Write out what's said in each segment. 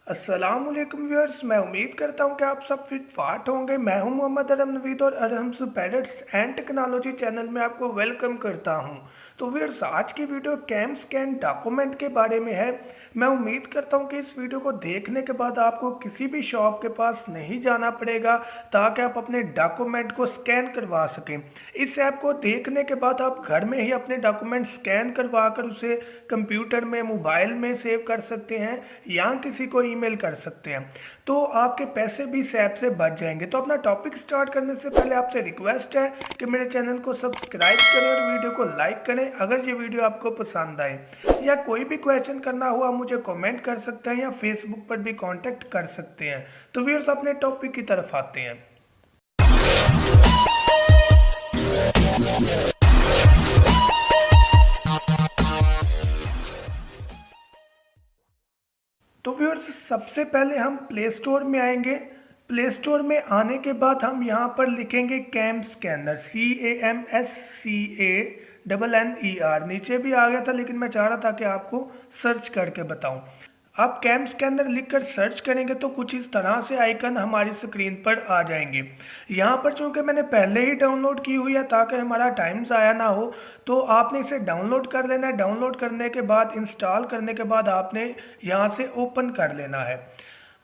अस्सलामुअलैकुम व्यूअर्स, मैं उम्मीद करता हूं कि आप सब फिट फाट होंगे। मैं हूं मोहम्मद अरम नवीद और अरहम्स पैरेट्स एंड टेक्नोलॉजी चैनल में आपको वेलकम करता हूं। तो व्यूअर्स, आज की वीडियो कैम स्कैन डॉक्यूमेंट के बारे में है। मैं उम्मीद करता हूं कि इस वीडियो को देखने के बाद आपको किसी भी शॉप के पास नहीं जाना पड़ेगा ताकि आप अपने डॉक्यूमेंट को स्कैन करवा सकें। इस ऐप को देखने के बाद आप घर में ही अपने डॉक्यूमेंट स्कैन करवा कर उसे कंप्यूटर में, मोबाइल में सेव कर सकते हैं या किसी को ईमेल कर सकते हैं। तो आपके पैसे भी इस ऐप से बच जाएंगे। तो अपना टॉपिक स्टार्ट करने से पहले आपसे रिक्वेस्ट है कि मेरे चैनल को सब्सक्राइब करें और वीडियो को लाइक करें अगर ये वीडियो आपको पसंद आए। या कोई भी क्वेश्चन करना हुआ मुझे कमेंट कर सकते हैं या फेसबुक पर भी कांटेक्ट कर सकते हैं। तो व्यूअर्स, अपने टॉपिक की तरफ आते हैं। तो व्यूअर्स, सबसे पहले हम प्ले स्टोर में आएंगे। प्ले स्टोर में आने के बाद हम यहाँ पर लिखेंगे कैम स्कैनर, CAMSCANNER। नीचे भी आ गया था लेकिन मैं चाह रहा था कि आपको सर्च करके बताऊं। आप कैम स्कैनर लिखकर सर्च करेंगे तो कुछ इस तरह से आइकन हमारी स्क्रीन पर आ जाएंगे। यहाँ पर चूँकि मैंने पहले ही डाउनलोड की हुई है ताकि हमारा टाइम ज़ाया ना हो, तो आपने इसे डाउनलोड कर लेना है। डाउनलोड करने के बाद, इंस्टॉल करने के बाद आपने यहाँ से ओपन कर लेना है।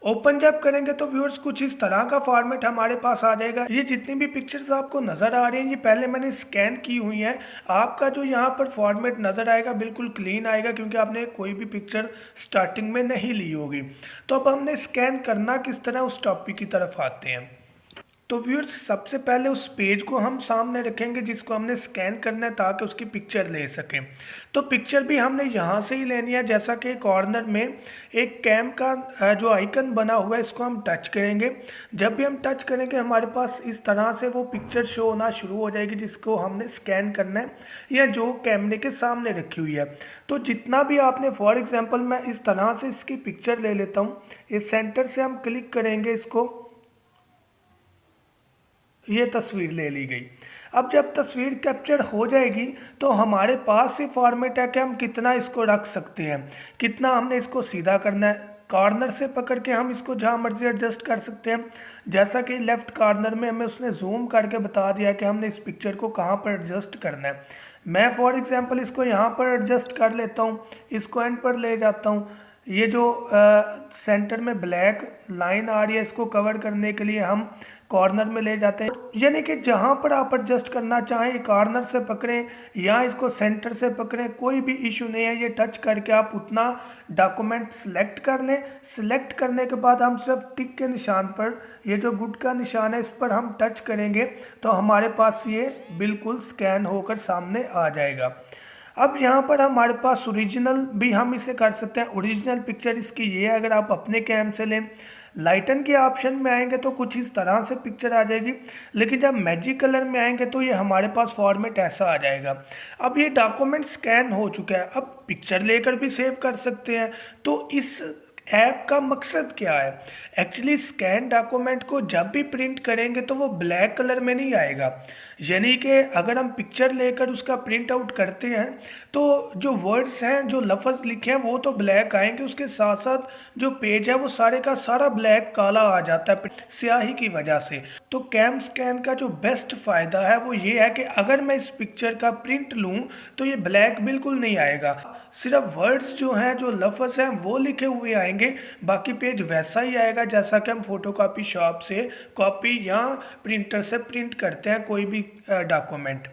ओपन जब करेंगे तो व्यूअर्स कुछ इस तरह का फॉर्मेट हमारे पास आ जाएगा। ये जितनी भी पिक्चर्स आपको नज़र आ रही हैं ये पहले मैंने स्कैन की हुई हैं। आपका जो यहाँ पर फॉर्मेट नज़र आएगा बिल्कुल क्लीन आएगा क्योंकि आपने कोई भी पिक्चर स्टार्टिंग में नहीं ली होगी। तो अब हमने स्कैन करना किस तरह, उस टॉपिक की तरफ आते हैं। तो व्यूअर्स, सबसे पहले उस पेज को हम सामने रखेंगे जिसको हमने स्कैन करना है ताकि उसकी पिक्चर ले सकें। तो पिक्चर भी हमने यहाँ से ही लेनी है। जैसा कि कॉर्नर में एक कैम का जो आइकन बना हुआ है इसको हम टच करेंगे। जब भी हम टच करेंगे हमारे पास इस तरह से वो पिक्चर शो होना शुरू हो जाएगी जिसको हमने स्कैन करना है या जो कैमरे के सामने रखी हुई है। तो जितना भी आपने, फॉर एग्जाम्पल मैं इस तरह से इसकी पिक्चर ले लेता हूँ। इस सेंटर से हम क्लिक करेंगे, इसको, ये तस्वीर ले ली गई। अब जब तस्वीर कैप्चर हो जाएगी तो हमारे पास ये फॉर्मेट है कि हम कितना इसको रख सकते हैं, कितना हमने इसको सीधा करना है। कॉर्नर से पकड़ के हम इसको जहाँ मर्जी एडजस्ट कर सकते हैं। जैसा कि लेफ़्ट कॉर्नर में हमें उसने जूम करके बता दिया कि हमने इस पिक्चर को कहाँ पर एडजस्ट करना है। मैं फॉर एग्जांपल इसको यहाँ पर एडजस्ट कर लेता हूँ, इसको एंड पर ले जाता हूँ। ये जो सेंटर में ब्लैक लाइन आ रही है इसको कवर करने के लिए हम कॉर्नर में ले जाते हैं। यानी कि जहाँ पर आप एडजस्ट करना चाहें, कॉर्नर से पकड़ें या इसको सेंटर से पकड़ें, कोई भी इशू नहीं है। ये टच करके आप उतना डॉक्यूमेंट सिलेक्ट कर लें। सिलेक्ट करने के बाद हम सिर्फ टिक के निशान पर, ये जो गुड का निशान है इस पर हम टच करेंगे तो हमारे पास ये बिल्कुल स्कैन होकर सामने आ जाएगा। अब यहाँ पर हमारे पास ओरिजिनल भी हम इसे कर सकते हैं। ओरिजिनल पिक्चर इसकी ये है, अगर आप अपने कैम से लें, लाइटन के ऑप्शन में आएंगे तो कुछ इस तरह से पिक्चर आ जाएगी। लेकिन जब मैजिक कलर में आएंगे तो ये हमारे पास फॉर्मेट ऐसा आ जाएगा। अब ये डॉक्यूमेंट स्कैन हो चुका है, अब पिक्चर लेकर भी सेव कर सकते हैं। तो इस ऐप का मकसद क्या है? एक्चुअली स्कैन डॉक्यूमेंट को जब भी प्रिंट करेंगे तो वो ब्लैक कलर में नहीं आएगा। यानी कि अगर हम पिक्चर लेकर उसका प्रिंट आउट करते हैं तो जो वर्ड्स हैं, जो लफ्ज़ लिखे हैं वो तो ब्लैक आएंगे, उसके साथ साथ जो पेज है वो सारे का सारा ब्लैक काला आ जाता है स्याही की वजह से। तो कैम स्कैन का जो बेस्ट फ़ायदा है वो ये है कि अगर मैं इस पिक्चर का प्रिंट लूँ तो ये ब्लैक बिल्कुल नहीं आएगा। सिर्फ वर्ड्स जो हैं, जो लफ्ज़ हैं वो लिखे हुए आएंगे, बाकी पेज वैसा ही आएगा जैसा कि हम फोटोकॉपी शॉप से कॉपी या प्रिंटर से प्रिंट करते हैं कोई भी डॉक्यूमेंट।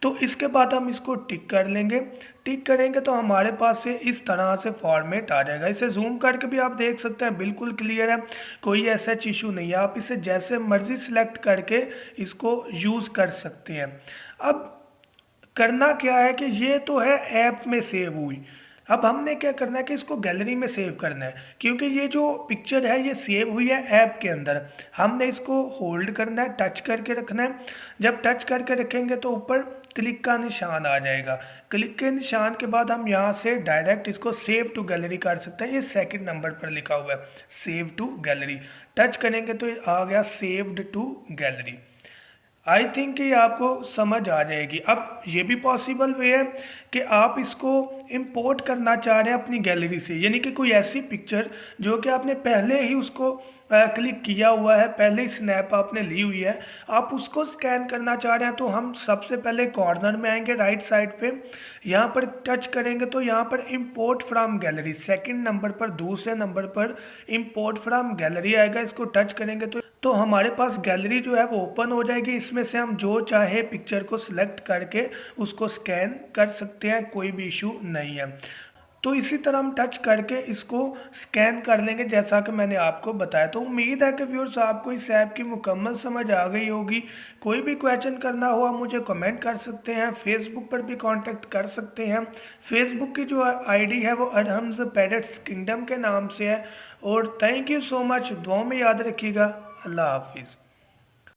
तो इसके बाद हम इसको टिक कर लेंगे। टिक करेंगे तो हमारे पास से इस तरह से फॉर्मेट आ जाएगा। इसे जूम करके भी आप देख सकते हैं, बिल्कुल क्लियर है, कोई ऐसा इशू नहीं है। आप इसे जैसे मर्जी सिलेक्ट करके इसको यूज़ कर सकते हैं। अब करना क्या है कि ये तो है ऐप में सेव हुई। अब हमने क्या करना है कि इसको गैलरी में सेव करना है, क्योंकि ये जो पिक्चर है ये सेव हुई है ऐप के अंदर। हमने इसको होल्ड करना है, टच करके रखना है। जब टच करके रखेंगे तो ऊपर क्लिक का निशान आ जाएगा। क्लिक के निशान के बाद हम यहाँ से डायरेक्ट इसको सेव टू गैलरी कर सकते हैं। ये सेकंड नंबर पर लिखा हुआ है सेव टू गैलरी। टच करेंगे तो आ गया saved to gallery. I think कि आपको समझ आ जाएगी। अब ये भी पॉसिबल वे है कि आप इसको इंपोर्ट करना चाह रहे हैं अपनी गैलरी से, यानी कि कोई ऐसी पिक्चर जो कि आपने पहले ही उसको क्लिक किया हुआ है, पहले ही स्नैप आपने ली हुई है, आप उसको स्कैन करना चाह रहे हैं। तो हम सबसे पहले कॉर्नर में आएंगे राइट साइड पे, यहाँ पर टच करेंगे तो यहाँ पर import from gallery, second number पर, दूसरे नंबर पर इंपोर्ट फ्रॉम गैलरी आएगा। इसको टच करेंगे तो हमारे पास गैलरी जो है वो ओपन हो जाएगी। इसमें से हम जो चाहे पिक्चर को सिलेक्ट करके उसको स्कैन कर सकते हैं, कोई भी इशू नहीं है। तो इसी तरह हम टच करके इसको स्कैन कर लेंगे जैसा कि मैंने आपको बताया। तो उम्मीद है कि व्यूअर्स आपको इस ऐप की मुकम्मल समझ आ गई होगी। कोई भी क्वेश्चन करना हो आप मुझे कमेंट कर सकते हैं, फेसबुक पर भी कांटेक्ट कर सकते हैं। फेसबुक की जो आईडी है वो अडहम्स पैरट्स किंगडम के नाम से है। और थैंक यू सो मच, दुआ में याद रखिएगा। अल्लाह हाफिज़।